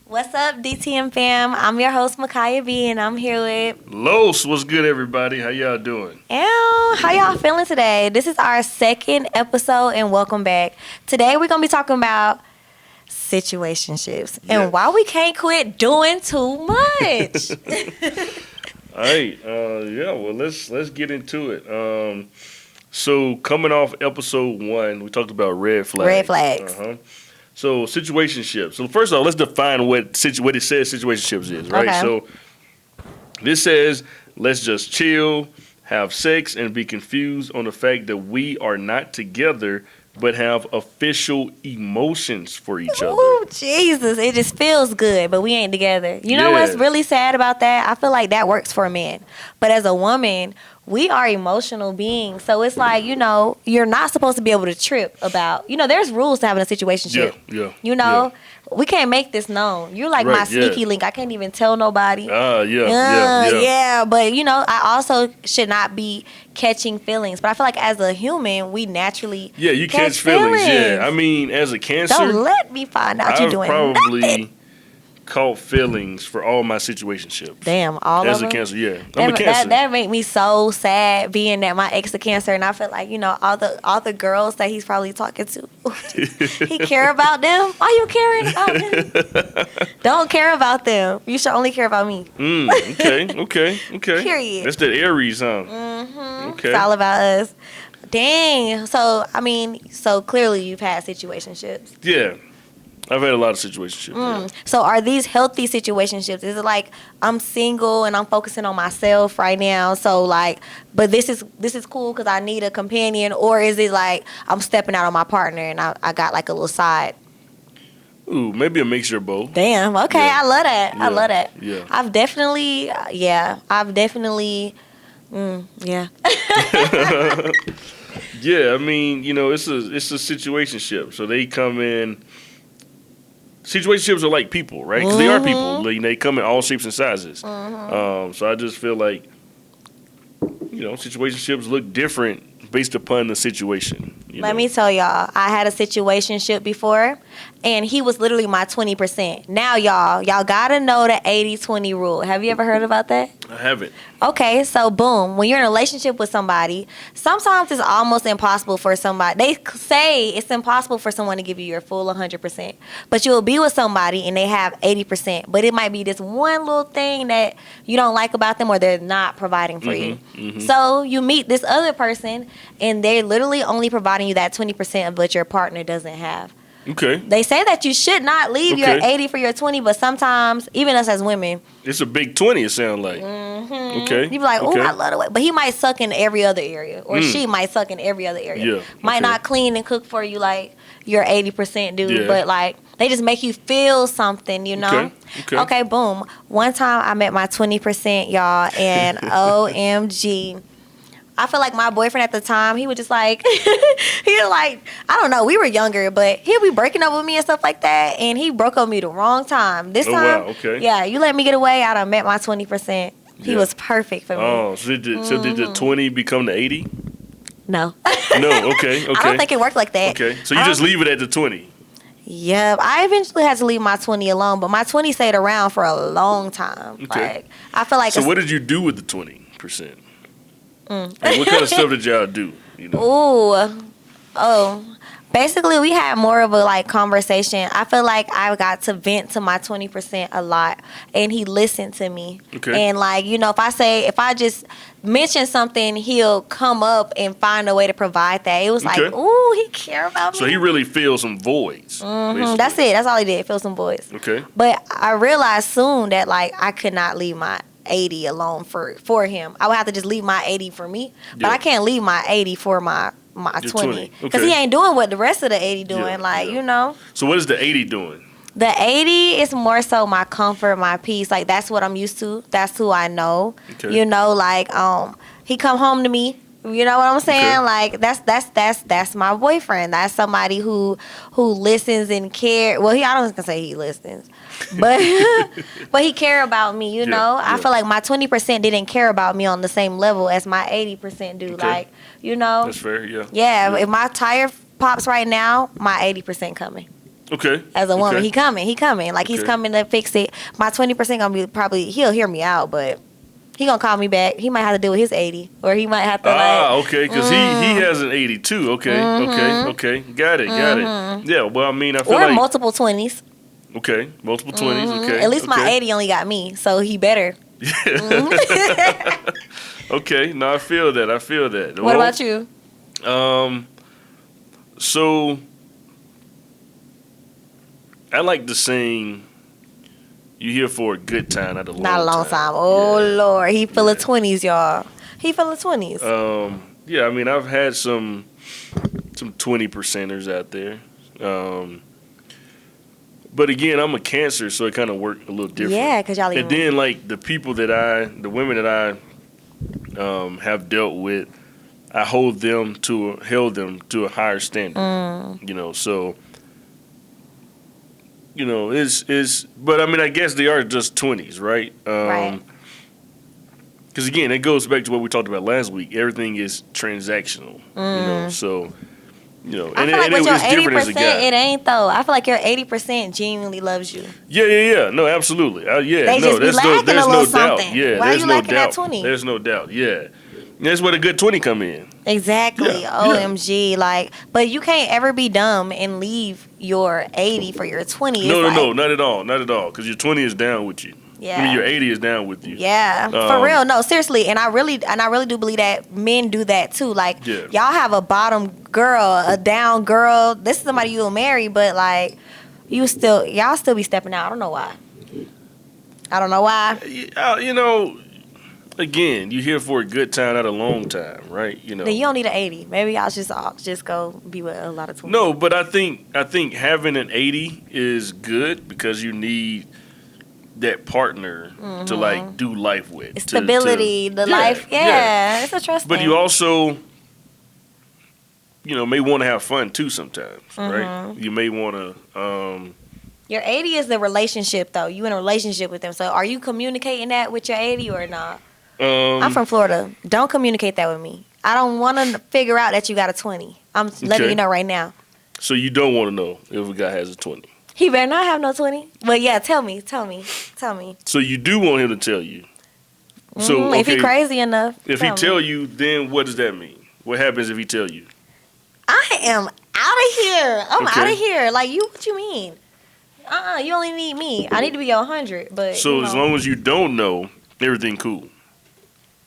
What's up, DTM fam? I'm your host, Mikhya B, and I'm here with Los, what's good, everybody? How y'all doing? How y'all feeling today? This is our second episode, and welcome back. Today, we're going to be talking about situationships and why we can't quit doing too much. All right. Well, let's get into it. So coming off episode 1, we talked about red flags. Red flags. So situationships. So first of all, let's define what it says situationships is, right? Okay. So this says let's just chill, have sex, and be confused on the fact that we are not together but have official emotions for each other. Ooh, Jesus. It just feels good, but we ain't together. You know what's really sad about that? I feel like that works for men. But as a woman, we are emotional beings. So it's like, you're not supposed to be able to trip about, there's rules to having a situationship. Yeah. We can't make this known. You're like my sneaky link. I can't even tell nobody. Yeah. But, I also should not be catching feelings. But I feel like as a human, we naturally you catch feelings. Yeah. I mean, as a Cancer, don't let me find out you're doing probably nothing. Caught feelings for all my situationships. Damn, all as of them? a Cancer, yeah. I'm a Cancer. That made me so sad being that my ex a Cancer, and I feel like, all the girls that he's probably talking to, he care about them? Why you caring about him? Don't care about them. You should only care about me. Okay. Period. That's that Aries, huh? Mm-hmm. Okay. It's all about us. Dang. So clearly you've had situationships. Yeah. I've had a lot of situationships. Yeah. So are these healthy situationships? Is it like I'm single and I'm focusing on myself right now? So but this is cool because I need a companion, or is it like I'm stepping out on my partner and I got like a little side? Ooh, maybe a mixture of both. Damn. Okay, Yeah. I love that. Yeah. I love that. Yeah. I've definitely. Yeah, I mean, it's a situationship. So they come in. Situationships are like people, right? Because they are people. They come in all shapes and sizes. So I just feel like, situationships look different based upon the situation. Let me tell y'all, I had a situationship before, and he was literally my 20%. Now, y'all gotta know the 80-20 rule. Have you ever heard about that? I haven't. Okay, so boom, when you're in a relationship with somebody, sometimes it's almost impossible for somebody. They say it's impossible for someone to give you your full 100%, but you'll be with somebody and they have 80%, but it might be this one little thing that you don't like about them or they're not providing for you. So you meet this other person and they're literally only providing you that 20% of what your partner doesn't have. Okay. They say that you should not leave your 80 for your 20, but sometimes, even us as women, it's a big 20, it sounds like. Okay. You be like, oh, I love the way. But he might suck in every other area. Or she might suck in every other area. Yeah. Might not clean and cook for you like your 80% dude. But like, they just make you feel something, Okay, boom. One time I met my 20%, y'all. And OMG. I feel like my boyfriend at the time, he was just like, I don't know, we were younger, but he'll be breaking up with me and stuff like that, and he broke up with me the wrong time. This time, wow, okay. Yeah, you let me get away, I done met my 20%. He was perfect for me. Oh, so did the 20 become the 80? No. No, okay. I don't think it worked like that. Okay, so you just leave it at the 20? Yeah, I eventually had to leave my 20 alone, but my 20 stayed around for a long time. Okay. Like, I feel like. So what did you do with the 20%? Like, what kind of stuff did y'all do? Basically, we had more of a conversation. I feel like I got to vent to my 20% a lot, and he listened to me. Okay. And if I just mention something, he'll come up and find a way to provide that. It was ooh, he care about me. So he really fills some voids. That's it. That's all he did. Fill some voids. Okay. But I realized soon that I could not leave my 80 alone for him. I would have to just leave my 80 for me, but I can't leave my 80 for my 20 because he ain't doing what the rest of the 80 doing. So what is the 80 doing? The 80 is more so my comfort, my peace. Like, that's what I'm used to. That's who I know. Okay. He come home to me. You know what I'm saying? Okay. Like, that's my boyfriend. That's somebody who listens and care. Well, I don't gonna say he listens, but but he care about me. I feel like my 20% didn't care about me on the same level as my 80% do. Okay. Like, That's fair. Yeah. Yeah. If my tire pops right now, my 80% coming. Okay. As a woman, Okay. he coming. Like he's Okay. coming to fix it. My 20% gonna be probably he'll hear me out, but he gonna call me back. He might have to deal with his 80, or he might have to Okay, because he has an 82. Okay, okay. Got it. Yeah, well, I mean, I feel or like multiple 20s. okay, multiple 20s. Okay, At least my okay. 80 only got me, so he better. Okay, no, I feel that. What about you? So I like the saying, "You here for a good time, not a long time." Not a long time. Oh Yeah. Lord, he full of 20s, y'all. He full of 20s. Yeah, I mean, I've had some 20%ers out there. But again, I'm a Cancer, so it kind of worked a little different. Yeah, because y'all And then like the women that I have dealt with, I held them to a higher standard. You know, so you know, but I mean, I guess they are just 20s, right? Right. Because again, it goes back to what we talked about last week. Everything is transactional, you know. So, you know, I feel like with your it's different as a 80%, guy. it ain't though. I feel like your 80% genuinely loves you. Yeah. No, absolutely. They just be lacking there's a no little doubt. something. Yeah, Why there's you no lacking that doubt. 20? There's no doubt. Yeah, that's where the good 20 come in. Exactly. Yeah, OMG. Like, but you can't ever be dumb and leave your 80 for your 20. No, It's like, not at all, because your 20 is down with you. Yeah. I mean, your 80 is down with you. Yeah, for real. No, seriously, and I really do believe that men do that too. Like, Yeah. y'all have a bottom girl, a down girl. This is somebody you'll marry, but like, y'all still be stepping out. I don't know why. You know, again, you're here for a good time, not a long time, right? You know. Then you don't need an 80. Maybe y'all just go be with a lot of 20s. No, but I think having an 80 is good because you need that partner to like do life with. Stability, life. Yeah, it's a trust But thing. you also, you know, may want to have fun too sometimes, right? You may want to. Your 80 is the relationship, though. You in a relationship with them. So are you communicating that with your 80 or not? I'm from Florida. Don't communicate that with me. I don't want to figure out that you got a 20. I'm letting you know right now. So you don't want to know if a guy has a 20. He better not have no 20. But yeah, tell me. So you do want him to tell you. So if he crazy enough. If he tell you, then what does that mean? What happens if he tell you? I am out of here. I'm Okay. out of here. Like, what you mean? You only need me. I need to be your 100. But So as long as you don't know, everything cool.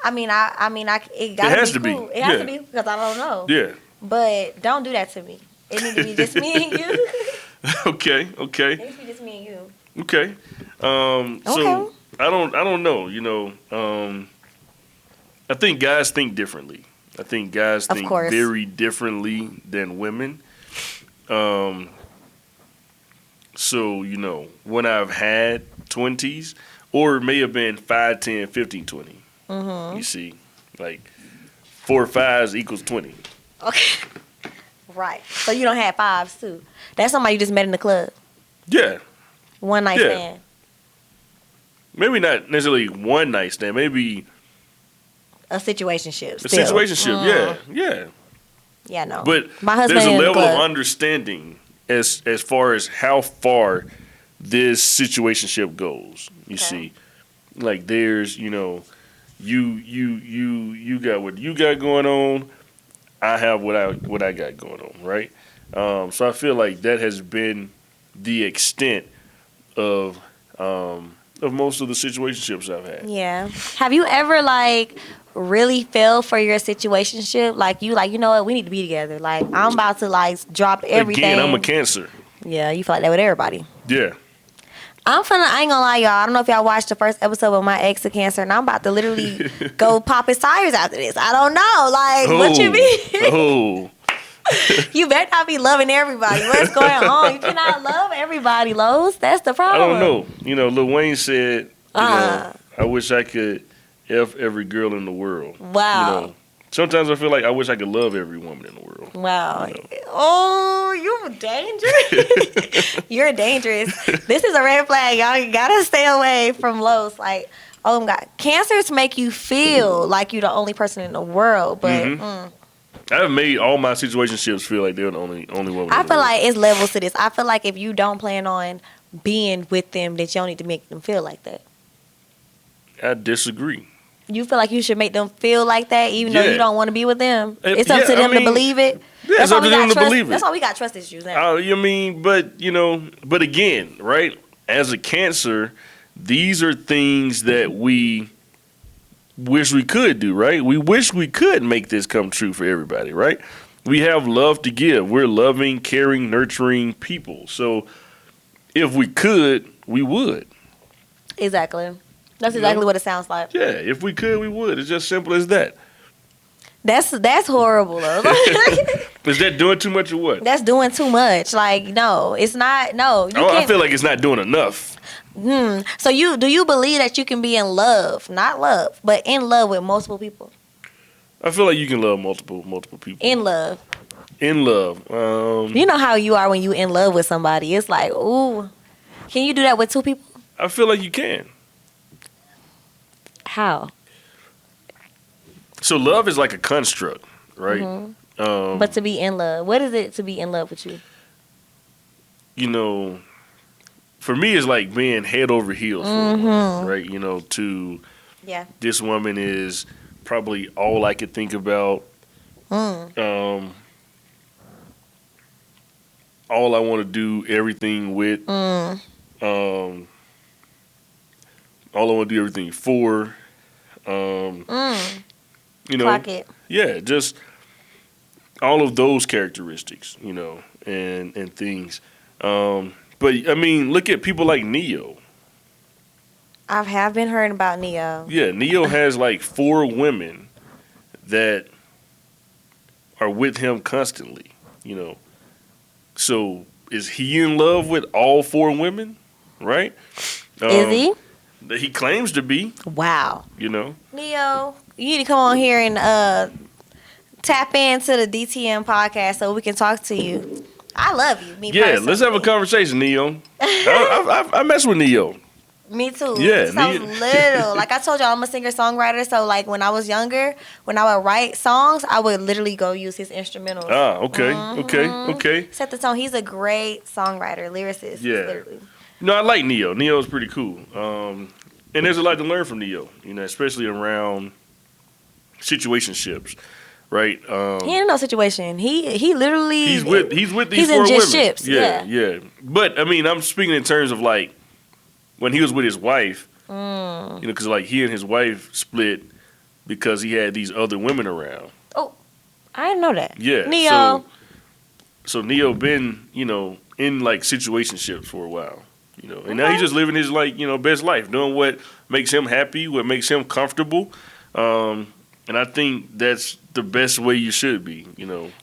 it It gotta has be to be. cool. It has to be because I don't know. Yeah. But don't do that to me. It need to be just me and you. Okay. It needs to be just me and you. Okay. So Okay. I don't know. You know, I think guys think differently. I think guys Of think course. very differently than women. So, you know, when I've had 20s, or it may have been 5, 10, 15, 20. You see, like 4 5s equals 20. Okay. Right. So you don't have 5s too. That's somebody you just met in the club. Yeah. One night Yeah. stand. Maybe not necessarily one night stand. Maybe A situationship. a Still. situationship. Yeah. Yeah, no. But my husband there's a in the level of club. understanding as far as how far this situationship goes. You see, like there's, you know, you got what you got going on. I have what I got going on, right? So I feel like that has been the extent of most of the situationships I've had. Yeah. Have you ever like really fell for your situationship? Like you know what, we need to be together. Like I'm about to like drop everything. Again, I'm a Cancer. Yeah, you feel like that with everybody. Yeah. I ain't gonna lie, y'all. I don't know if y'all watched the first episode of my ex of Cancer, and I'm about to literally go pop his tires after this. I don't know. Like, what you mean? You better not be loving everybody. What's going on? You cannot love everybody, Lowe's. That's the I problem. don't know. You know, Lil Wayne said, you know, I wish I could F every girl in the world. Wow. You know, sometimes I feel like I wish I could love every woman in the world. Wow. You know. Oh, you're dangerous. You're dangerous. This is a red flag. Y'all gotta stay away from Lowe's. Like, oh my God. Cancers make you feel like you're the only person in the world, but I've made all my situationships feel like they're the only one. I feel like it's levels to this. I feel like if you don't plan on being with them, that you don't need to make them feel like that. I disagree. You feel like you should make them feel like that, even though you don't want to be with them. It's up to them to believe it. Yeah, it's up to them to believe it. That's why we got trust issues now. But again, right? As a Cancer, these are things that we wish we could do, right? We wish we could make this come true for everybody, right? We have love to give. We're loving, caring, nurturing people. So if we could, we would. Exactly. That's exactly what it sounds like. Yeah, if we could, we would. It's just simple as that. That's horrible, though. Is that doing too much or what? That's doing too much. Like, no, it's not. No, I feel like it's not doing enough. So do you believe that you can be in love, not love, but in love with multiple people? I feel like you can love multiple people. In love. In love. You know how you are when you in love with somebody. It's like, ooh, can you do that with two people? I feel like you can. How? So love is like a construct, right? Mm-hmm. But to be in love, what is it to be in love with you? For me, it's like being head over heels for a woman, right? This woman is probably all I could think about. All I want to do everything with. All I want to do everything for. Clock it. Yeah, just all of those characteristics, and things. But I mean, look at people like Neo. I have been hearing about Neo. Yeah, Neo has like 4 women that are with him constantly, So is he in love with all 4 women? Right? Is he? He claims to be. Wow. Neo, you need to come on here and tap into the DTM podcast so we can talk to you. I love you, me personally. Let's have a conversation, Neo. I mess with Neo. Me too. Yeah, Since I was little. Like I told you, I'm a singer-songwriter. So like when I was younger, when I would write songs, I would literally go use his instrumentals. Ah, okay, okay. Set the tone. He's a great songwriter, lyricist. Yeah. Literally. I like Neo. Neo's pretty cool. And there's a lot to learn from Neo, especially around situationships, right? He ain't in no situation. He literally he's with these 4 in women. just ships. Yeah. But I mean, I'm speaking in terms of like when he was with his wife, because like he and his wife split because he had these other women around. Oh, I didn't know that. Yeah, Neo. So Neo been in like situationships for a while. And now he's just living his best life, doing what makes him happy, what makes him comfortable, and I think that's the best way you should be.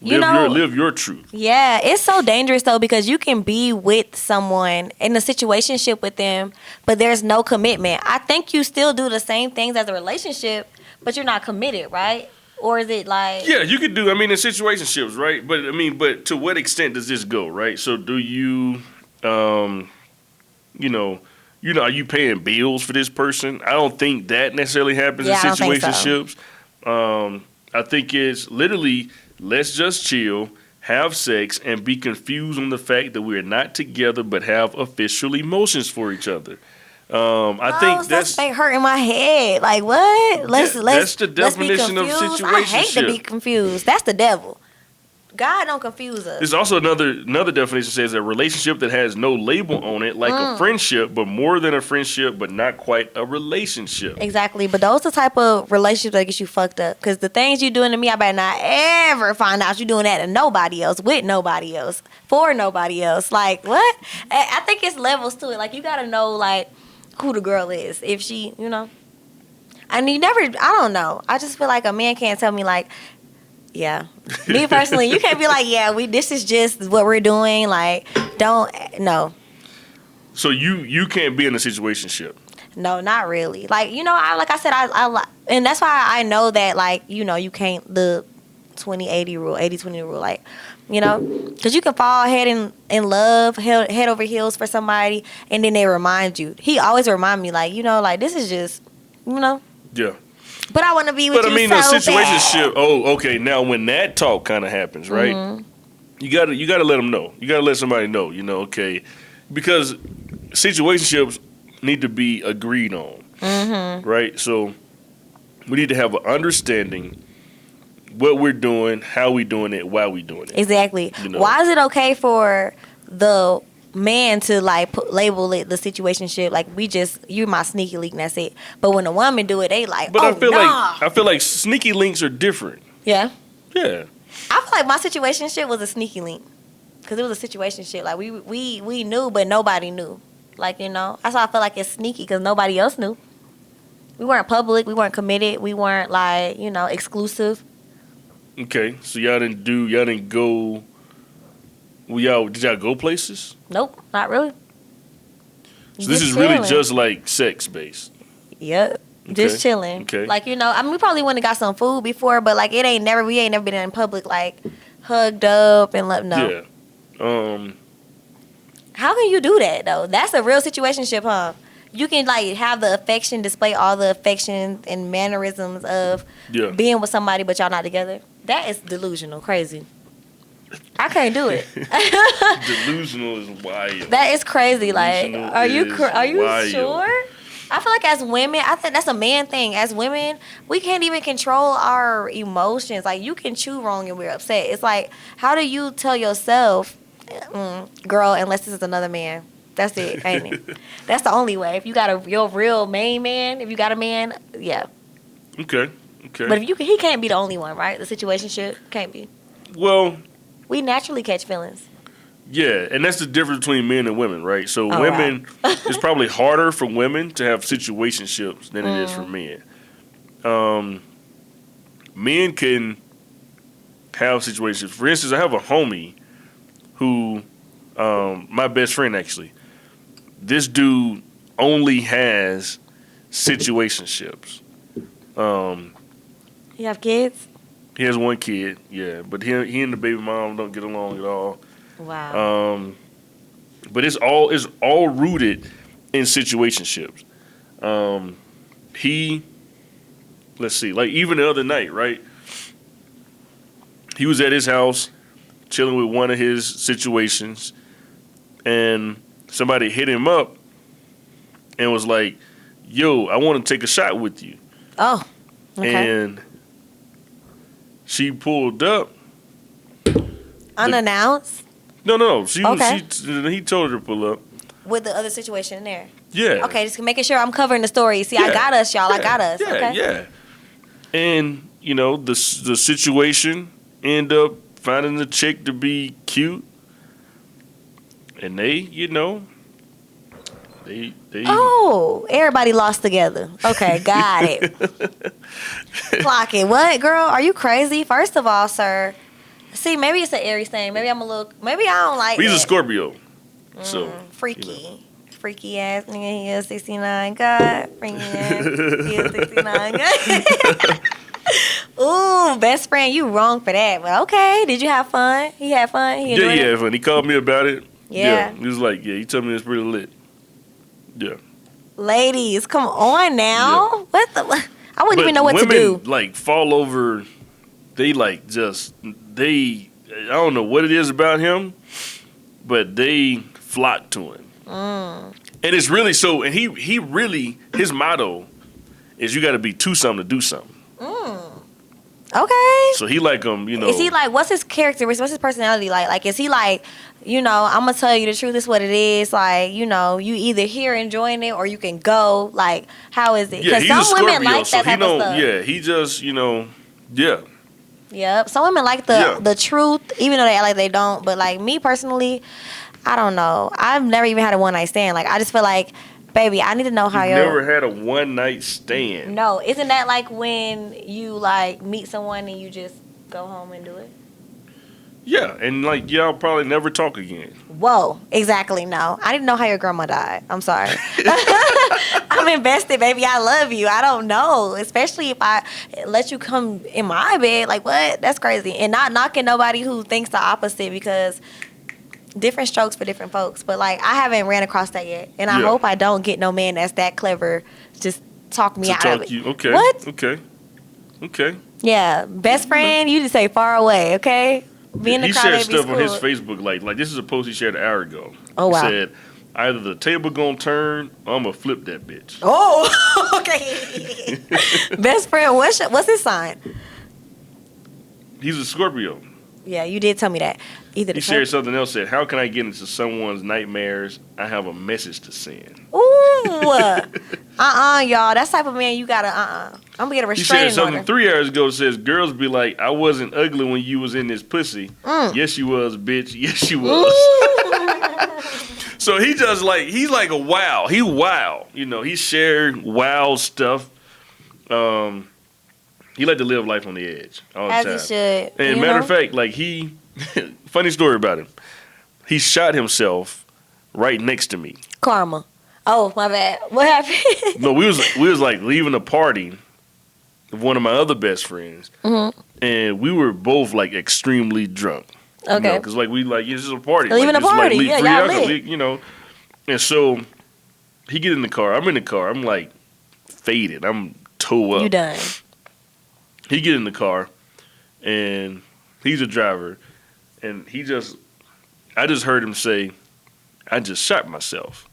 Live your truth. Yeah, it's so dangerous though because you can be with someone in a situationship with them, but there's no commitment. I think you still do the same things as a relationship, but you're not committed, right? Or is it like? Yeah, you could do. I mean, in situationships, right? But to what extent does this go, right? So do you? Are you paying bills for this person? I don't think that necessarily happens in situationships. I think it's literally, let's just chill, have sex, and be confused on the fact that we're not together but have official emotions for each other. I think that's hurting my head. Like what? That's the definition of situationship. I hate to be confused. That's the devil. God don't confuse us. There's also another definition says a relationship that has no label on it, like a friendship, but more than a friendship, but not quite a relationship. Exactly, but those are the type of relationships that get you fucked up. Because the things you doing to me, I better not ever find out you doing that to nobody else, with nobody else, for nobody else. Like what? I think it's levels to it. Like you gotta know like who the girl is. If she, and you never. I don't know. I just feel like a man can't tell me like. Yeah. Me personally, you can't be like, this is just what we're doing. Like, no. So you can't be in a situationship? No, not really. Like, like I said, I and that's why I know that, like, you can't, the 20-80 rule, 80-20 rule, like, because you can fall head in love, head over heels for somebody, and then they remind you. He always remind me, like, like, this is just, Yeah. But I want to be with But you I mean, so the bad. situationship. Oh, okay. Now, when that talk kind of happens, right? Mm-hmm. You gotta let them know. You gotta let somebody know. Okay, because situationships need to be agreed on, Mm-hmm. right? So we need to have an understanding what we're doing, how we doing it, why we doing it. Exactly. Why is it okay for the man to like label it the situationship? Like you're my sneaky link. And that's it. But when a woman do it, they like, But oh I feel like sneaky links are different. Yeah. Yeah. I feel like my situationship was a sneaky link because it was a situationship. Like we knew, but nobody knew. Like that's why I feel like it's sneaky because nobody else knew. We weren't public. We weren't committed. We weren't like exclusive. Okay, so y'all didn't go. Did y'all go places? Nope, not really. So this is chilling. really just like sex based. Yep. Okay. Just chilling. Okay. Like, I mean, we probably went and got some food before, but like we ain't never been in public like hugged up and no. Yeah. How can you do that though? That's a real situationship, huh? You can like have the affection, display all the affection and mannerisms of being with somebody, but y'all not together. That is delusional, crazy. I can't do it. Delusional is wild. That is crazy. Like, are you wild. sure? I feel like as women, I think that's a man thing. As women, we can't even control our emotions. Like, you can chew wrong and we're upset. It's like, how do you tell yourself, girl, unless this is another man? That's it, ain't it? That's the only way. If you got your real main man, if you got a man, yeah. Okay. But he can't be the only one, right? The situationship can't be. Well, we naturally catch feelings. Yeah, and that's the difference between men and women, right? So women, it's probably harder for women to have situationships than it is for men. Men can have situations. For instance, I have a homie who, my best friend actually, this dude only has situationships. You have kids? He has one kid, yeah, but he and the baby mom don't get along at all. Wow. But it's all rooted in situationships. Let's see, like even the other night, right? He was at his house chilling with one of his situations, and somebody hit him up and was like, "Yo, I want to take a shot with you." Oh, okay. And she pulled up unannounced. No. He told her to pull up with the other situation in there. Yeah. Okay, just making sure I'm covering the story. See, I got us, y'all. I got us. Yeah, okay. Yeah. And the situation ended up finding the chick to be cute, and they. Oh, everybody lost together. Okay, got it. Clock it. What, girl? Are you crazy? First of all, sir. See, maybe it's an Aries thing. Maybe I'm a little. Maybe I don't like. He's that. a Scorpio, so freaky ass nigga. He a 69 God. Freaky ass. He a 69 God. Ooh, best friend, you wrong for that. But okay, did you have fun? He had fun. He had fun. He called me about it. Yeah. He was like, he told me it's pretty lit. Yeah. Ladies, come on now. Yeah. What the? I wouldn't even know what to do. Women like fall over. They like I don't know what it is about him, but they flock to him. And it's really so. And he really, his motto is you got to be to something to do something. Okay. So he like him, Is he like, what's his character? What's his personality like? Like, is he like, I'm gonna tell you the truth. This is what it is. Like, you either here enjoying it or you can go. Like, how is it? Because some women like that type of stuff. Yeah, he just, yeah. Yep. Some women like the truth, even though they act like they don't. But like me personally, I don't know. I've never even had a one night stand. Like, I just feel like, baby, I need to know how You've never had a one night stand. No, isn't that like when you like meet someone and you just go home and do it? Yeah, and like y'all probably never talk again. Whoa, exactly. No, I didn't know how your grandma died. I'm sorry. I'm invested, baby. I love you. I don't know, especially if I let you come in my bed. Like, what? That's crazy. And not knocking nobody who thinks the opposite, because different strokes for different folks. But like, I haven't ran across that yet, and I hope I don't get no man that's that clever just talk me out of it. Okay. What? Okay. Okay. Yeah, best friend, you just say far away, okay? Be in the He crowd, shared they be stuff on his schooled. Facebook like this is a post he shared an hour ago. Oh, wow. He said, either the table gonna turn or I'm gonna flip that bitch. Oh, okay. Best friend, what's his sign? He's a Scorpio. Yeah, you did tell me that. Either He the shared something else, said, how can I get into someone's nightmares? I have a message to send. Ooh. Y'all. That's the type of man you gotta, I'm gonna get a He shared restraining something order. 3 hours ago that says, girls be like, I wasn't ugly when you was in this pussy. Yes, you was, bitch. Yes, you was. So he just like, he's like a wow. He wow. You know, he shared wild stuff. He like to live life on the edge all the As time. he should. And matter of fact, like funny story about him. He shot himself right next to me. Karma. Oh, my bad. What happened? No, we was like leaving a party of one of my other best friends, and we were both like extremely drunk. Okay. Because like this is a party. Leaving like, a party. Like, Yeah, free y'all alcohol, lit. you know. And so he get in the car. I'm in the car. I'm like faded. I'm toe up. You done. He get in the car, and he's a driver, and I just heard him say, I just shot myself.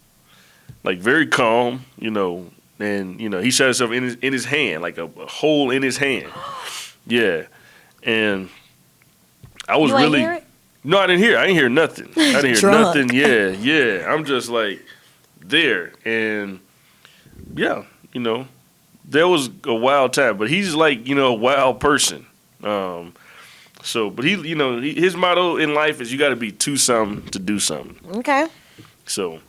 Like very calm, you know, and you know, he shot himself in his hand, like a hole in his hand. Yeah. And I was You ain't really hear it? No, I didn't hear. I didn't hear nothing. I didn't hear Drunk. nothing. Yeah. I'm just like there. And yeah, you know, there was a wild time, but he's like, you know, a wild person. But he, you know, his motto in life is you got to be to something to do something. Okay. So,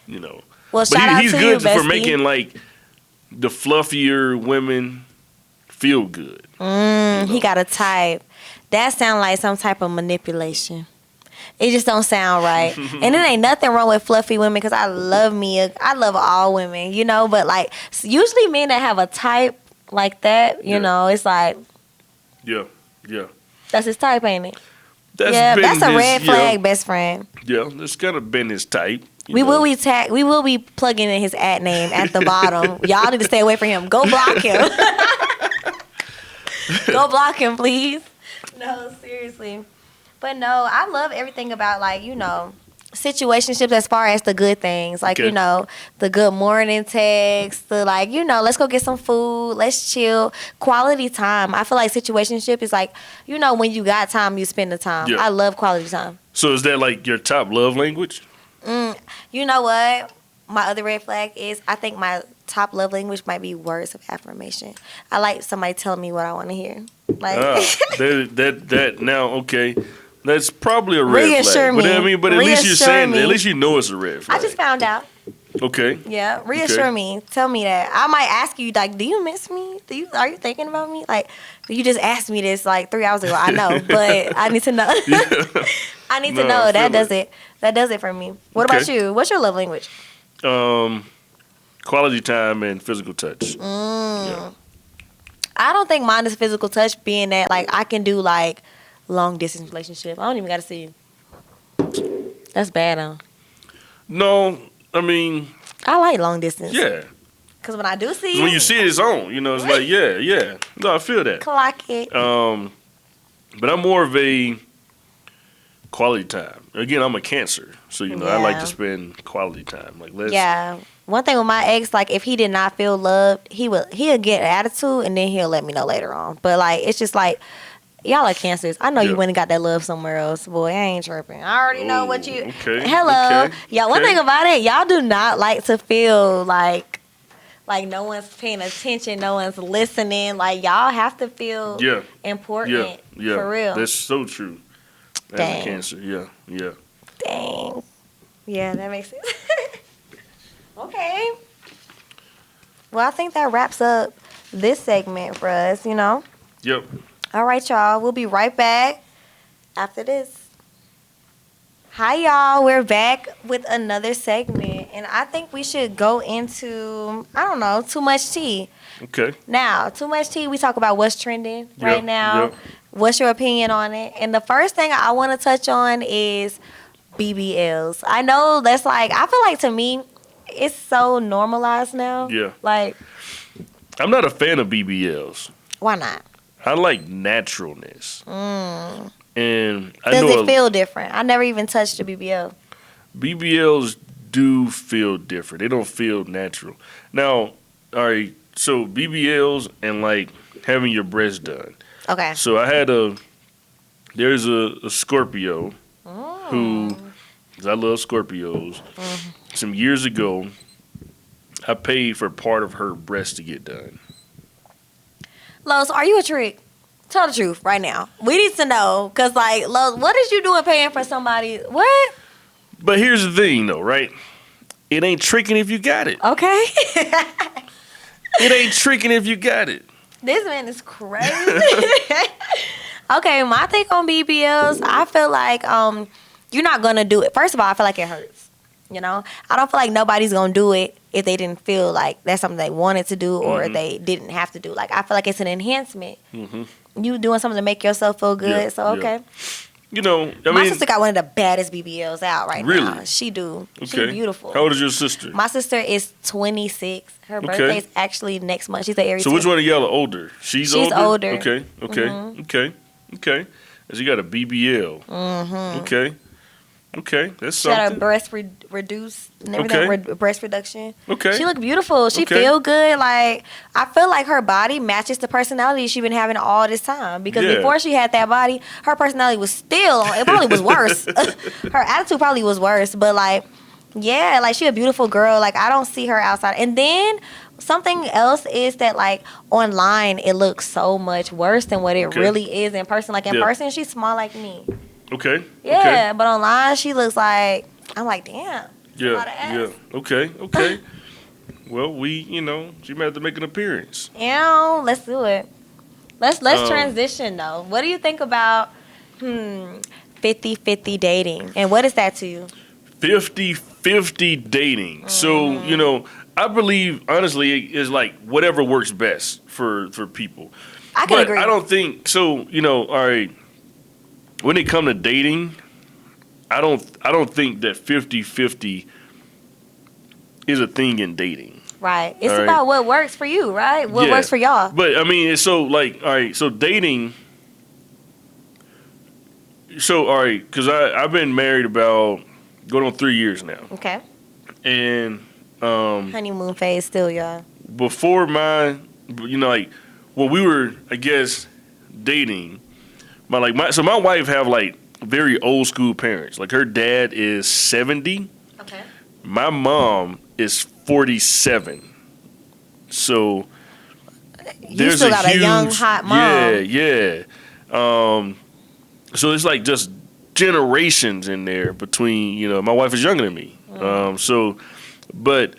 you know, Well, but shout out he's to good you, for bestie. making like the fluffier women feel good. He got a type. That sound like some type of manipulation. It just don't sound right. And it ain't nothing wrong with fluffy women because I love all women, you know. But like usually men that have a type like that, you know, it's like Yeah. that's his type, ain't it? That's That's a red flag, best friend. Yeah, that's kind of been his type. We will be plugging in his ad name at the bottom. Y'all need to stay away from him. Go block him. Go block him, please. No, seriously. But no, I love everything about like, you know, situationships as far as the good things. Like, you know, the good morning text, the like, you know, let's go get some food, let's chill. Quality time. I feel like situationship is like, you know, when you got time, you spend the time. Yeah. I love quality time. So is that like your top love language? You know what? My other red flag is I think my top love language might be words of affirmation. I like somebody telling me what I want to hear. Like that now okay. That's probably a red reassure flag. me. But I mean, but at least you're Reassure saying me. that. At least you know it's a red flag. I just found out. Okay. Yeah, reassure me. Tell me that. I might ask you like, do you miss me? Are you thinking about me? Like, you just asked me this like 3 hours ago. I know, but I need to know. I need to know. That does it. That does it for me. What about you? What's your love language? Quality time and physical touch. Yeah. I don't think mine is physical touch, being that like I can do like long distance relationship. I don't even got to see you. That's bad, huh? No, I mean, I like long distance. yeah. Because when I do see you, When you see it, it's on. You know, it's like, yeah. No, I feel that. clock it. But I'm more of a quality time. Again, I'm a Cancer, so you know I like to spend quality time. Like Yeah. One thing with my ex, like if he did not feel loved, he'll get an attitude and then he'll let me know later on. But like it's just like y'all are Cancers. I know you went and got that love somewhere else. Boy, I ain't tripping. I already know what you. Okay. Hello, Okay. y'all. One thing about it, y'all do not like to feel like no one's paying attention, no one's listening. Like y'all have to feel important. Yeah. For real. That's so true. As Dang. a Cancer, yeah. Dang. Yeah, that makes sense. Okay. Well, I think that wraps up this segment for us, you know? Yep. All right, y'all. We'll be right back after this. Hi, y'all. We're back with another segment. And I think we should go into, I don't know, too much tea. Okay. Now, too much tea, we talk about what's trending right now. Yep. What's your opinion on it? And the first thing I want to touch on is BBLs. I know that's like, I feel like to me, it's so normalized now. Yeah. Like, I'm not a fan of BBLs. Why not? I like naturalness. And I Does know it feel different? I never even touched a BBL. BBLs do feel different. They don't feel natural. Now, all right, so BBLs and like having your breasts done. Okay. So there's a Scorpio who, 'cause I love Scorpios. Some years ago, I paid for part of her breast to get done. Los, are you a trick? Tell the truth right now. We need to know, cause like, Los, what is you doing paying for somebody? What? But here's the thing, though, right? It ain't tricking if you got it. Okay. It ain't tricking if you got it. This man is crazy. Okay, my take on BBLs, I feel like you're not gonna do it. First of all, I feel like it hurts. You know, I don't feel like nobody's gonna do it if they didn't feel like that's something they wanted to do or they didn't have to do. Like, I feel like it's an enhancement. You doing something to make yourself feel good. Yeah, so okay. You know, My sister got one of the baddest BBLs out right Really? now. She do. Okay. She's beautiful. How old is your sister? My sister is 26. Her Okay. birthday is actually next month. She's an Aries. So which one of y'all are older? She's older. older. Okay. Okay. And she got a BBL. Okay. That's She got something. her breast reduced and everything, breast reduction. Okay. She look beautiful. She feel good. Like, I feel like her body matches the personality she been having all this time. Because before she had that body, her personality was still, it probably was worse. Her attitude probably was worse. But like, yeah, like she a beautiful girl. Like, I don't see her outside. And then something else is that like online it looks so much worse than what it really is in person. Like in person, she's small like me. Okay. Yeah, but online she looks like, I'm like, damn. Yeah. Okay. Well, she might have to make an appearance. Yeah, let's do it. Let's transition though. What do you think about 50-50 dating? And what is that to you? 50-50 dating. So, I believe honestly it's like whatever works best for people. I can agree. I don't think so, all right. When it come to dating, I don't think that 50-50 is a thing in dating. Right. It's about what works for you, right? What works for y'all. But I mean, it's so like, all right, so dating. So, all right, because I've been married about going on 3 years now. Okay. And honeymoon phase still, y'all. Before my, like when we were, I guess, dating, my wife have like very old school parents. Like her dad is 70. Okay. My mom is 47. So you still got a young hot mom. Yeah. So it's like just generations in there between, my wife is younger than me. But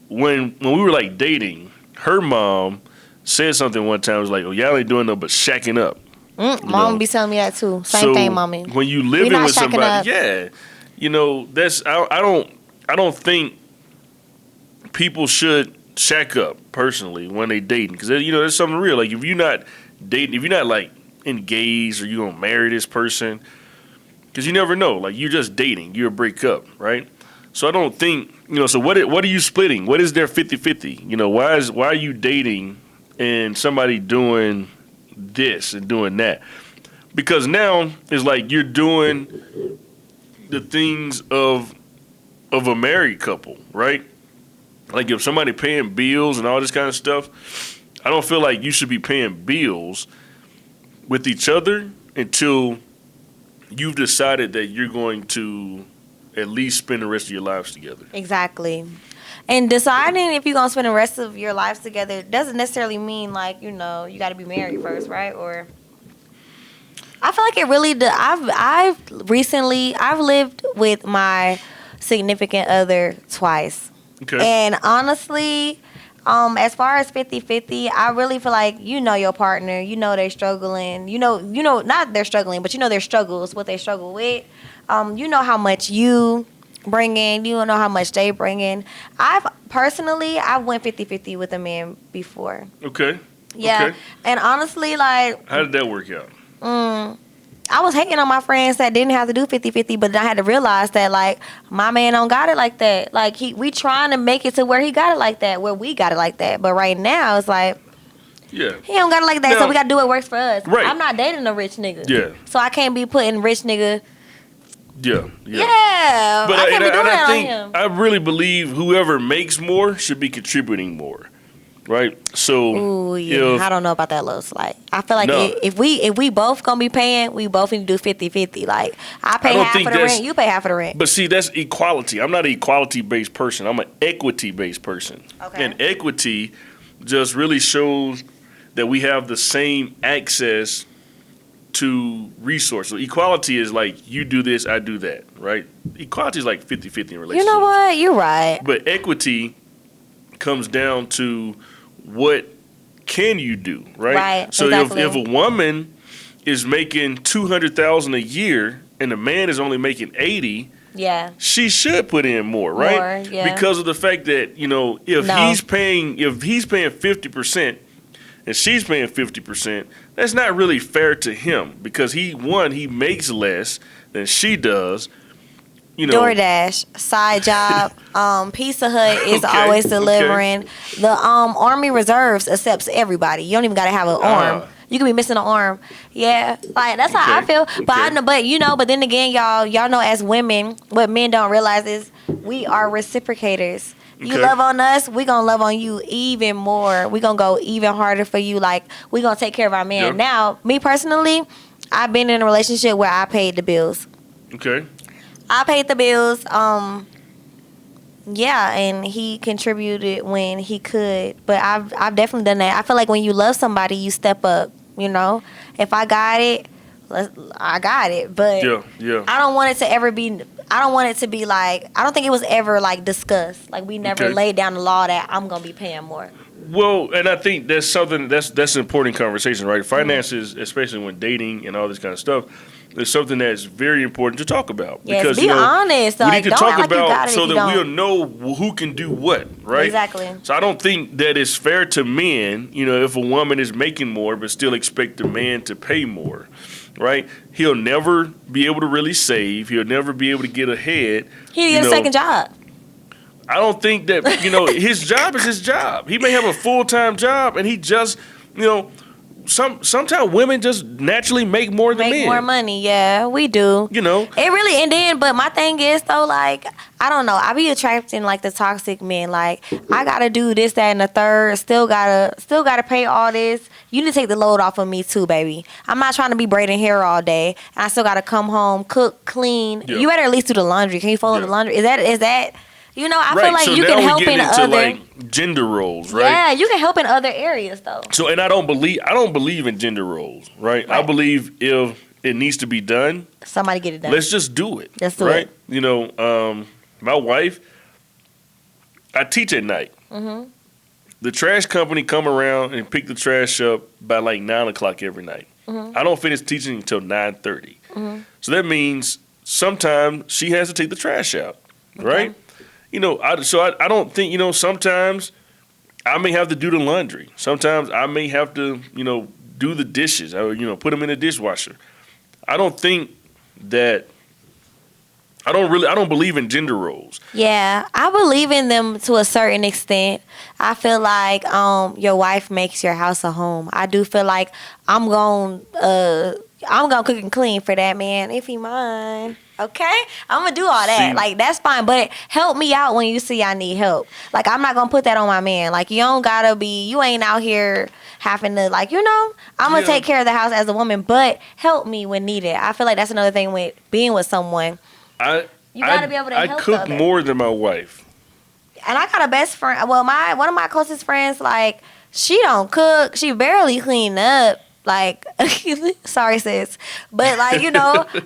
when we were like dating, her mom said something one time. It was like, "Oh, y'all ain't doing no but shacking up." Mom be telling me that too. Same thing, mommy. When you living with somebody, that's I don't think people should shack up personally when they dating because there's something real. Like if you're not dating, if you're not like engaged or you're gonna marry this person, because you never know. Like you're just dating, you'll break up, right? So I don't think So what are you splitting? What is their 50-50? Why are you dating and somebody doing this and doing that? Because now it's like you're doing the things of a married couple, right? Like if somebody paying bills and all this kind of stuff, I don't feel like you should be paying bills with each other until you've decided that you're going to at least spend the rest of your lives together. Exactly. And deciding if you're going to spend the rest of your lives together doesn't necessarily mean like, you got to be married first, right? Or I feel like it really I've lived with my significant other twice. Okay. And honestly, as far as 50-50, I really feel like your partner, they're struggling, not they're struggling, but their struggles, what they struggle with. How much you bring in, you know how much they bring in. I've went 50-50 with a man before. Okay. Yeah. Okay. And honestly, like, how did that work out? I was hating on my friends that didn't have to do 50-50, but then I had to realize that, like, my man don't got it like that. Like, we trying to make it to where he got it like that, where we got it like that. But right now, it's like, Yeah. He don't got it like that, Now, so we got to do what works for us. Right. I'm not dating a rich nigga. Yeah. So I can't be putting rich nigga. Yeah. Yeah. I can't be doing that on him. I really believe whoever makes more should be contributing more. Right? So Ooh, yeah. I don't know about that little slight. I feel like if we both gonna be paying, we both need to do 50-50. Like I pay half of the rent, you pay half of the rent. But see, that's equality. I'm not an equality-based person. I'm an equity-based person. Okay. And equity just really shows that we have the same access to resources. Equality is like you do this, I do that, right? Equality is like 50-50 in relationships. You know what? You're right. But equity comes down to what can you do, right? Right. So exactly. if a woman is making $200,000 a year and the man is only making $80,000, yeah, she should put in more, right? More, yeah. Because of the fact that if he's paying 50% and she's paying 50%, that's not really fair to him because he makes less than she does. DoorDash, side job, Pizza Hut is always delivering. Okay. The Army Reserves accepts everybody. You don't even gotta have an arm. You can be missing an arm. Yeah, like that's how I feel. But but then again, y'all know as women, what men don't realize is we are reciprocators. You love on us, we gonna love on you even more. We gonna go even harder for you. Like we gonna take care of our man. Yep. Now, me personally, I've been in a relationship where I paid the bills. Okay. I paid the bills. And he contributed when he could. But I've definitely done that. I feel like when you love somebody, you step up. If I got it, I got it. But I don't want it to ever be. I don't want it to be like. I don't think it was ever like discussed. Like we never laid down the law that I'm gonna be paying more. Well, and I think that's something that's an important conversation, right? Finances, especially when dating and all this kind of stuff. It's something that's very important to talk about. Yes, because, be honest. We need to talk like about so that we'll know who can do what, right? Exactly. So I don't think that it's fair to men, if a woman is making more but still expect the man to pay more, right? He'll never be able to really save. He'll never be able to get ahead. He need a second job. I don't think that, his job is his job. He may have a full-time job and he just, sometimes women just naturally make more than men. Make more money, yeah, we do. It really, but my thing is though, like, I don't know, I be attracting like the toxic men. Like, I gotta do this, that, and the third. Still gotta pay all this. You need to take the load off of me too, baby. I'm not trying to be braiding hair all day. I still gotta come home, cook, clean. Yeah. You better at least do the laundry. Can you fold the laundry? Is that? I feel like so you can help in other like gender roles, right? Yeah, you can help in other areas though. So, and I don't believe in gender roles, right? I believe if it needs to be done, somebody get it done. Let's just do it. Let's do it. My wife, I teach at night. Mm-hmm. The trash company come around and pick the trash up by like 9:00 every night. Mm-hmm. I don't finish teaching until 9:30. Mm-hmm. So that means sometimes she has to take the trash out, right? I don't think, sometimes I may have to do the laundry. Sometimes I may have to, do the dishes or, put them in the dishwasher. I don't think that, I don't believe in gender roles. Yeah, I believe in them to a certain extent. I feel like your wife makes your house a home. I do feel like I'm gonna cook and clean for that man if he mind. Okay, I'm gonna do all that. Like that's fine, but help me out when you see I need help. Like I'm not gonna put that on my man. Like you ain't out here having to I'm gonna take care of the house as a woman, but help me when needed. I feel like that's another thing with being with someone. You gotta be able to help. I cook more than my wife. And I got a best friend. Well, one of my closest friends, like she don't cook. She barely clean up. Like, sorry sis, but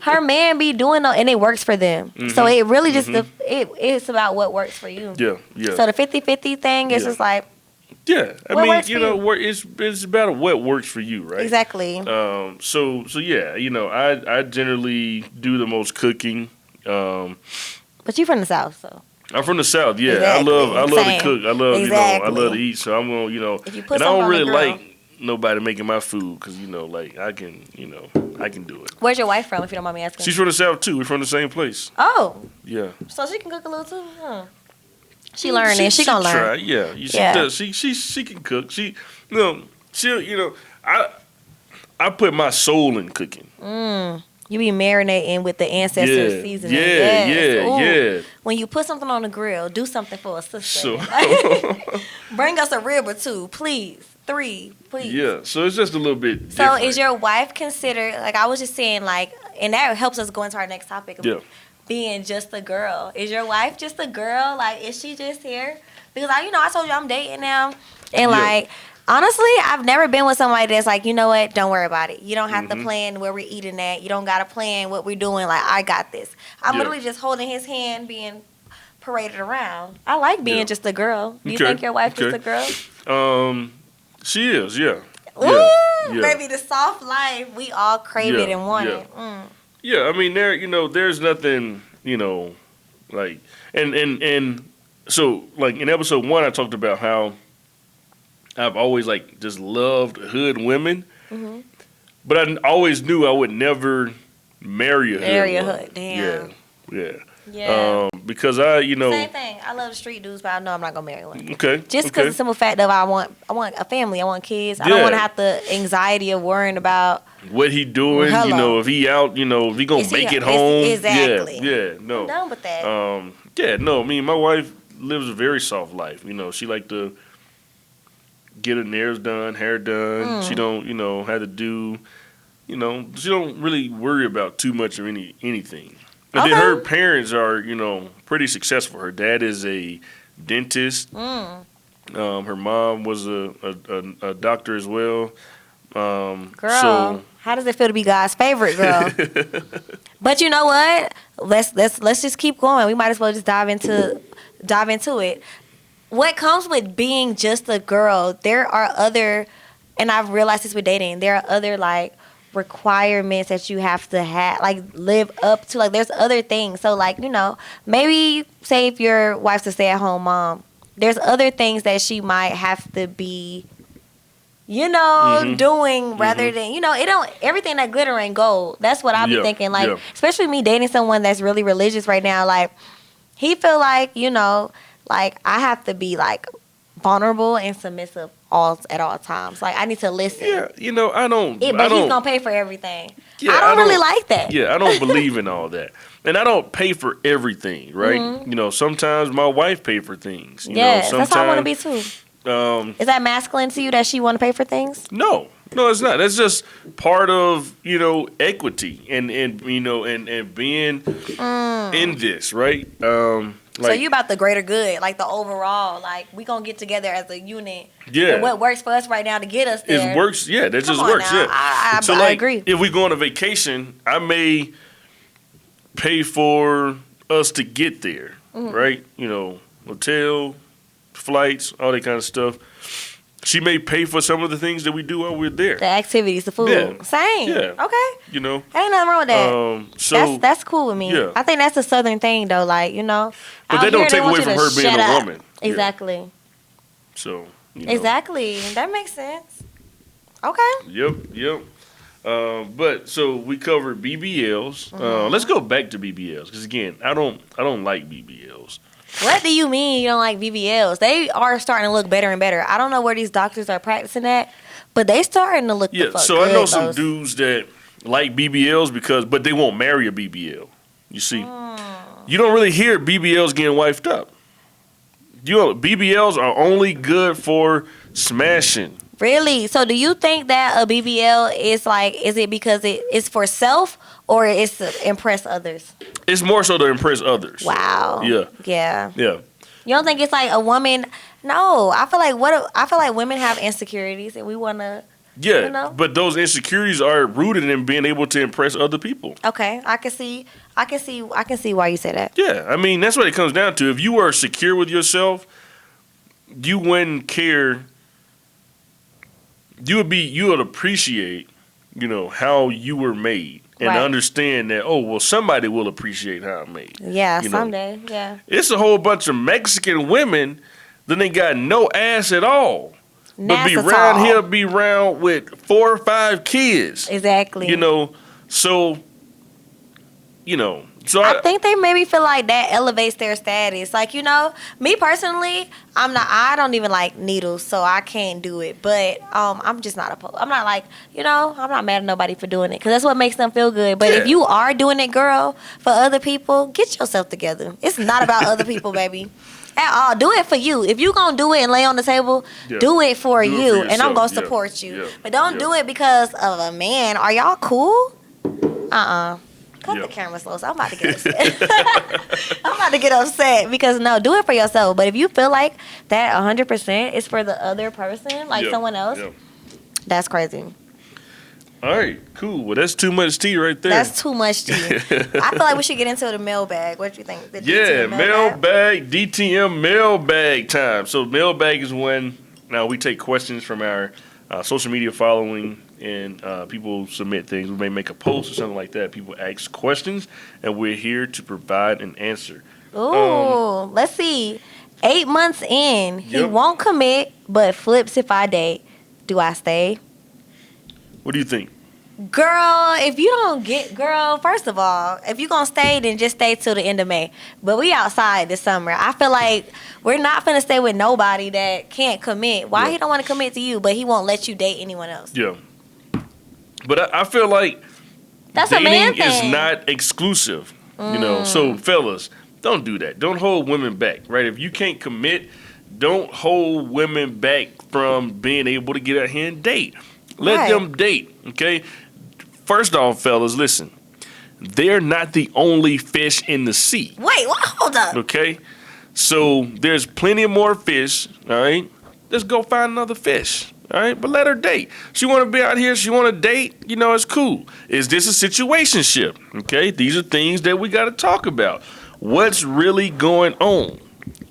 her man be doing and it works for them. Mm-hmm. So it really just it's about what works for you. Yeah. So the 50-50 thing is just like. Yeah, I mean, it's about what works for you, right? Exactly. So yeah, I generally do the most cooking. But you from the South, so. I'm from the South. Yeah, exactly. I love to cook. I love I love to eat. So I'm gonna if you put and I don't really like nobody making my food because I can do it. Where's your wife from, if you don't mind me asking? She's from the South too. We're from the same place. Oh. Yeah. So she can cook a little too, huh? She learning. She gonna learn. Try. Yeah. She does. She can cook. I put my soul in cooking. You be marinating with the ancestors seasoning. Yeah. When you put something on the grill, do something for a sister. So, bring us a rib or two, please. 3, please. Yeah, so it's just a little bit So different. is your wife considered, like I was just saying, like, and that helps us go into our next topic of being just a girl. Is your wife just a girl? Like, is she just here? Because, I told you I'm dating now. And, like, honestly, I've never been with somebody that's like, you know what, don't worry about it. You don't have to plan where we're eating at. You don't got to plan what we're doing. Like, I got this. I'm literally just holding his hand, being paraded around. I like being just a girl. Do you think your wife just a girl? She is, yeah. Ooh, baby, the soft life. We all crave it and want it. Yeah, I mean, there's nothing, like, and so, like, in episode 1, I talked about how I've always, like, just loved hood women. But I always knew I would never marry a hood. Damn. Yeah. Because same thing. I love the street dudes, but I know I'm not gonna marry one. Okay. Just because the simple fact of I want a family, I want kids. I don't want to have the anxiety of worrying about what he doing. If he out, if he gonna make it home. Exactly. Yeah. No. I'm done with that. No. I mean, my wife lives a very soft life. She like to get her nails done, hair done. She don't, have to do, she don't really worry about too much of anything. And then her parents are, pretty successful. Her dad is a dentist. Her mom was a doctor as well. Girl, how does it feel to be God's favorite girl? But you know what? Let's just keep going. We might as well just dive into it. What comes with being just a girl? There are other, and I've realized this with dating. There are other like requirements that you have to like live up to. Like there's other things. So like maybe say if your wife's a stay-at-home mom, there's other things that she might have to be doing rather than it don't, everything that glitter ain't gold. That's what I be thinking. Like especially me dating someone that's really religious right now. Like he feel like like I have to be like vulnerable and submissive at all times. Like I need to listen. Yeah, I don't. But he's gonna pay for everything. Yeah, I don't really like that. Yeah, I don't believe in all that, and I don't pay for everything. Right? Sometimes my wife pay for things. Yes, that's how I want to be too. Is that masculine to you that she want to pay for things? No, it's not. That's just part of equity and being in this, right? So you about the greater good, like the overall, like we gonna get together as a unit. Yeah. And what works for us right now to get us there? It works. Yeah, that just works. Now. Yeah. I agree. If we go on a vacation, I may pay for us to get there, right? Hotel, flights, all that kind of stuff. She may pay for some of the things that we do while we're there. The activities, the food. Yeah. Same. Yeah. Okay. Ain't nothing wrong with that. So that's cool with me. Yeah. I think that's a southern thing though, like, But that don't take away from her being a woman. Exactly. Yeah. So Exactly. That makes sense. Okay. Yep. But so we covered BBLs. Let's go back to BBLs because again, I don't like BBLs. What do you mean you don't like BBLs? They are starting to look better and better. I don't know where these doctors are practicing at, but they starting to look the fuck so good, I know some dudes that like BBLs but they won't marry a BBL. You see, you don't really hear BBLs getting wifed up. BBLs are only good for smashing. Really? So do you think that a BBL is it because it is for self or it's to impress others? It's more so to impress others. Wow. Yeah. You don't think it's like a woman? No, I feel like women have insecurities and we want to. Yeah, but those insecurities are rooted in being able to impress other people. Okay, I can see why you say that. Yeah, I mean that's what it comes down to. If you are secure with yourself, you wouldn't care. You would appreciate, how you were made. And understand that, somebody will appreciate how I'm made. Yeah, someday, yeah. It's a whole bunch of Mexican women that ain't got no ass at all. But be around with 4 or 5 kids. Exactly. So, So I think they maybe feel like that elevates their status. Like, you know, me personally, I don't even like needles, so I can't do it. But I'm just not opposed. I'm not like, you know, I'm not mad at nobody for doing it because that's what makes them feel good. But if you are doing it, girl, for other people, get yourself together. It's not about other people, baby. At all. Do it for you. If you going to do it and lay on the table, do it for you. And I'm going to support you. Yeah. But don't do it because of a man. Are y'all cool? Cut the camera slow, so I'm about to get upset. I'm about to get upset because no, do it for yourself. But if you feel like that 100% is for the other person, like someone else, that's crazy. All right, cool. Well, that's too much tea right there. That's too much tea. I feel like we should get into the mailbag. What do you think? The DTM mailbag, DTM mailbag time. So mailbag is when now we take questions from our social media following, and people submit things. We may make a post or something like that. People ask questions, and we're here to provide an answer. Ooh, let's see. 8 months in, he won't commit, but flips if I date. Do I stay? What do you think? Girl, if you don't get, first of all, if you're going to stay, then just stay till the end of May. But we outside this summer. I feel like we're not finna stay with nobody that can't commit. Why he don't want to commit to you, but he won't let you date anyone else? Yeah. But I feel like that's dating a man thing. Is not exclusive. You know, so fellas, don't do that. Don't hold women back, right? If you can't commit, don't hold women back from being able to get out here and date. Let them date, okay? First off, fellas, listen. They're not the only fish in the sea. Wait, hold up. Okay? So there's plenty more fish, all right? Let's go find another fish, all right? But let her date. She want to be out here. She want to date. You know, it's cool. Is this a situationship? Okay? These are things that we got to talk about. What's really going on?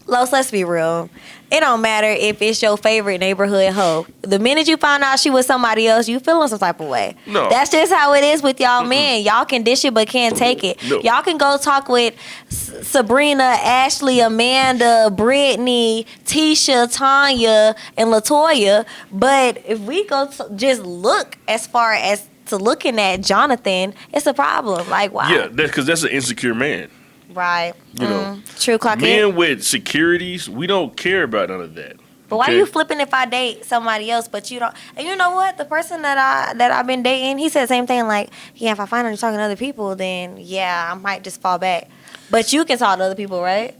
Los, let's be real. It don't matter if it's your favorite neighborhood hoe. The minute you find out she was somebody else, you feeling some type of way. No. That's just how it is with y'all men. Y'all can dish it but can't take it. No. Y'all can go talk with Sabrina, Ashley, Amanda, Brittany, Tisha, Tanya, and LaToya. But if we go just look as far as to looking at Jonathan, it's a problem. Like, why? Yeah, that's because that's an insecure man. Right. You know, true. Clock men with securities, we don't care about none of that. But why are you flipping if I date somebody else, but you don't? And you know what? The person that I've been dating, he said the same thing. Like, yeah, if I find out you're talking to other people, then yeah, I might just fall back. But you can talk to other people, right?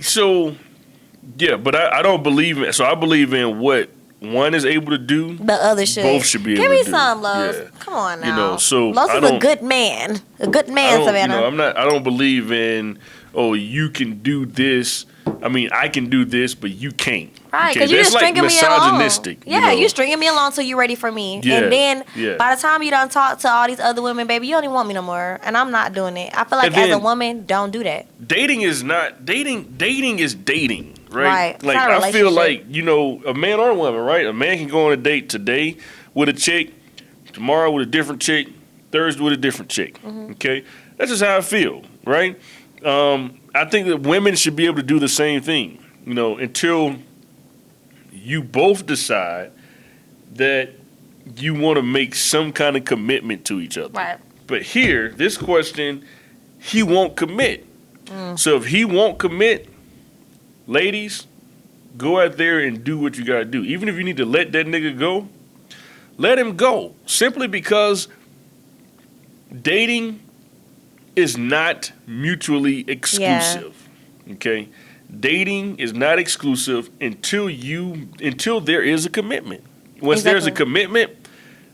So, yeah, but I don't believe in. So I believe in what one is able to do. The other should. Both should be able to do. Give me some, Los. Yeah. Come on now. You know, so Los is a good man. A good man, Savannah. You know, I don't believe in. Oh, you can do this. I mean, I can do this, but you can't. Right, because you're just stringing me along. Yeah, you're stringing me along till you're ready for me. Yeah, and then by the time you done talk to all these other women, baby, you don't even want me no more. And I'm not doing it. I feel like as a woman, don't do that. Dating is not dating. Dating is dating, right? Right. Like I feel like, you know, a man or a woman, right? A man can go on a date today with a chick, tomorrow with a different chick, Thursday with a different chick. Okay, that's just how I feel, right? I think that women should be able to do the same thing, you know, until you both decide that you want to make some kind of commitment to each other. Right. But here, this question, he won't commit. So if he won't commit, ladies, go out there and do what you got to do. Even if you need to let that nigga go, let him go. Simply because dating is not mutually exclusive. Okay? Dating is not exclusive until there is a commitment. Once there's a commitment,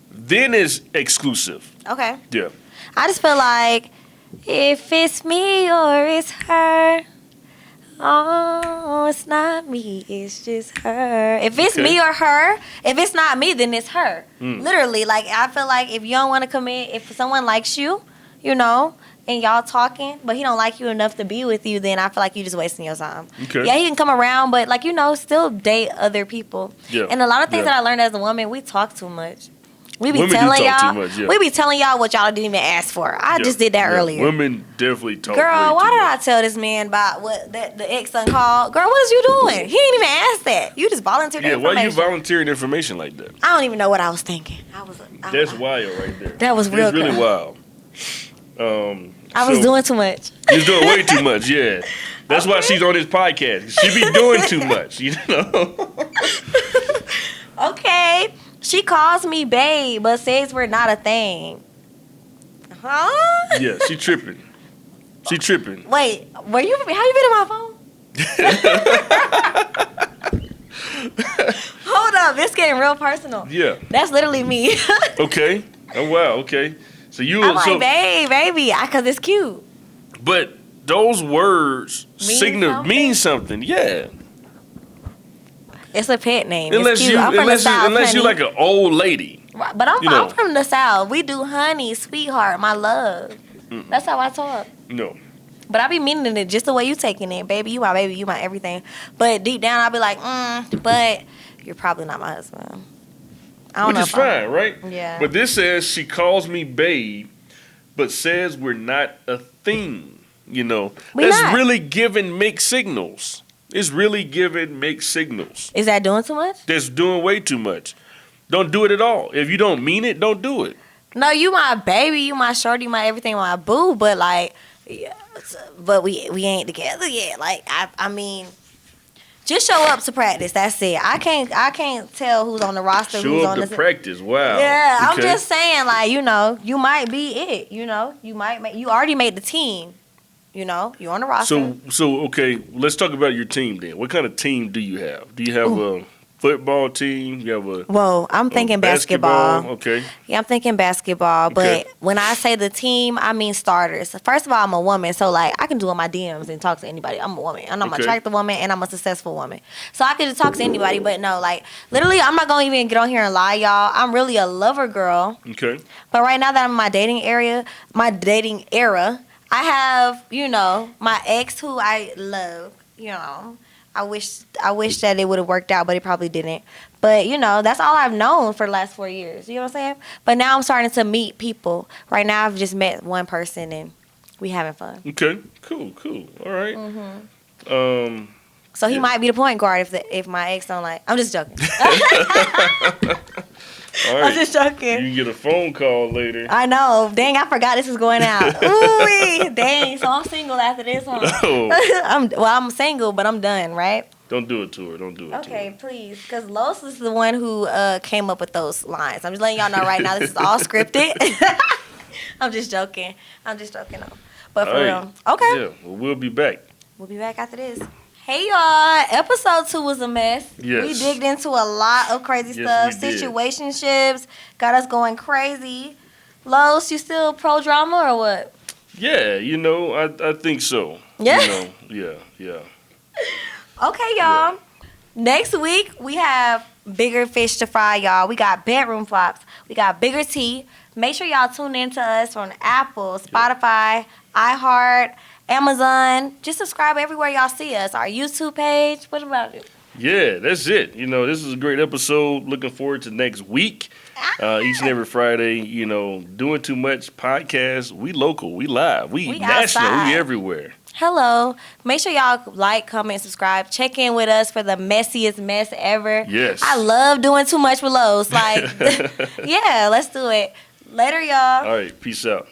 then it's exclusive. Okay. Yeah. I just feel like if it's me or it's her, oh, it's not me, it's just her. If it's me or her, if it's not me, then it's her. Literally, like, I feel like if you don't want to commit, if someone likes you, you know, and y'all talking, but he don't like you enough to be with you, then I feel like you just wasting your time. Okay. Yeah, he can come around, but, like, you know, still date other people. Yeah. And a lot of things that I learned as a woman, we talk too much. We be Women telling do talk y'all, too much, yeah. we be telling y'all what y'all didn't even ask for. I just did that earlier. Women definitely talk. Girl, why did much. I tell this man about what the ex done called? Girl, what is you doing? He ain't even asked that. You just volunteered information. Yeah, why you volunteering information like that? I don't even know what I was thinking. That's wild right there. That was real. It's really wild. I was doing too much. You was doing way too much, yeah. That's why she's on this podcast. She be doing too much, you know? Okay. She calls me babe, but says we're not a thing. Huh? Yeah, she tripping. She tripping. Wait, how you been on my phone? Hold up, it's getting real personal. Yeah. That's literally me. Okay. Oh, wow, okay. So you I'm like, baby, because it's cute. But those words mean something, yeah. It's a pet name. Unless it's cute. I'm from the South, unless you're like an old lady. But I'm from the South. We do honey, sweetheart, my love. That's how I talk. No. But I be meaning it just the way you taking it. Baby, you my everything. But deep down, I be like, but you're probably not my husband. I don't know. Which is fine, right? Yeah. But this says she calls me babe, but says we're not a thing. You know, that's really giving mixed signals. It's really giving mixed signals. Is that doing too much? That's doing way too much. Don't do it at all. If you don't mean it, don't do it. No, you my baby, you my shorty, my everything, my boo. But like, yeah, but we ain't together yet. Like I mean, just show up to practice. That's it. I can't tell who's on the roster. Show who's up on to the practice. Wow. Yeah, okay. I'm just saying, like, you might be it. You already made the team. You on the roster. So okay, let's talk about your team then. What kind of team do you have? Do you have a football team? You have a Whoa, I'm thinking basketball. Okay. Yeah, I'm thinking basketball. Okay. But when I say the team, I mean starters. First of all, I'm a woman, so like I can do all my DMs and talk to anybody. I'm a woman. I'm an attractive woman and I'm a successful woman. So I can just talk to anybody, but no, like literally I'm not gonna even get on here and lie, y'all. I'm really a lover girl. Okay. But right now that I'm in my dating era, I have, my ex who I love, I wish that it would have worked out, but it probably didn't. But, that's all I've known for the last 4 years. You know what I'm saying? But now I'm starting to meet people. Right now I've just met one person and we having fun. Okay. Cool. All right. Mm-hmm. So he might be the point guard if my ex don't like. I'm just joking. All right. I'm just joking. You can get a phone call later. I know. Dang, I forgot this was going out. Ooh, dang. So I'm single after this one. No. I'm single, but I'm done, right? Don't do it to her. Don't do it to her. Okay, please. Because Los is the one who came up with those lines. I'm just letting y'all know right now this is all scripted. I'm just joking. But for real. Okay. Yeah, well, we'll be back. We'll be back after this. Hey y'all, episode 2 was a mess. Yes. We digged into a lot of crazy stuff. Situationships got us going crazy. Los, you still pro drama or what? Yeah, I think so. Yeah. Yeah. Okay, y'all. Yeah. Next week we have bigger fish to fry, y'all. We got bedroom flops. We got bigger tea. Make sure y'all tune in to us on Apple, Spotify, iHeart, Amazon. Just subscribe everywhere y'all see us. Our YouTube page. What about it? Yeah, that's it. This is a great episode. Looking forward to next week. Each and every Friday, Doing Too Much podcast. We local. We live. We national. Outside. We everywhere. Hello. Make sure y'all like, comment, subscribe. Check in with us for the messiest mess ever. Yes. I love doing too much with Lowe's. Like, yeah, let's do it. Later, y'all. All right. Peace out.